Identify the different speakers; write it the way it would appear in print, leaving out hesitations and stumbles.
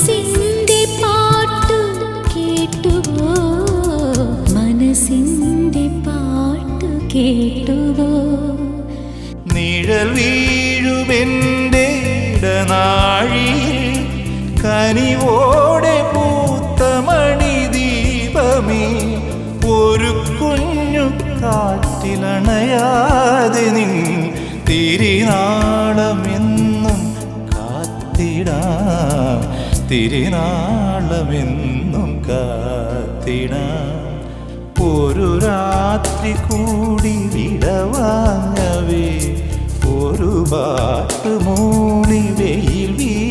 Speaker 1: മനസ്സിന്റെ പാട്ട് കേട്ടുവോ മനസ്സിന്റെ പാട്ട് കേട്ടുവോ
Speaker 2: നിഴൽ വീഴുമെൻ്റെ ഇടനാഴിയിൽ കനിവോടെ പൂത്ത മണിദീപമേ ഒരു കുഞ്ഞു കാറ്റിലണയാതെ നിൻ തിരിനാളമെന്നും കാത്തിടാം തിരിനാളമെന്നും കാത്തിടാം ഒരു രാത്രി കൂടി വിടവാങ്ങവേ ഒരു പാട്ട് മൂളി വെയിൽ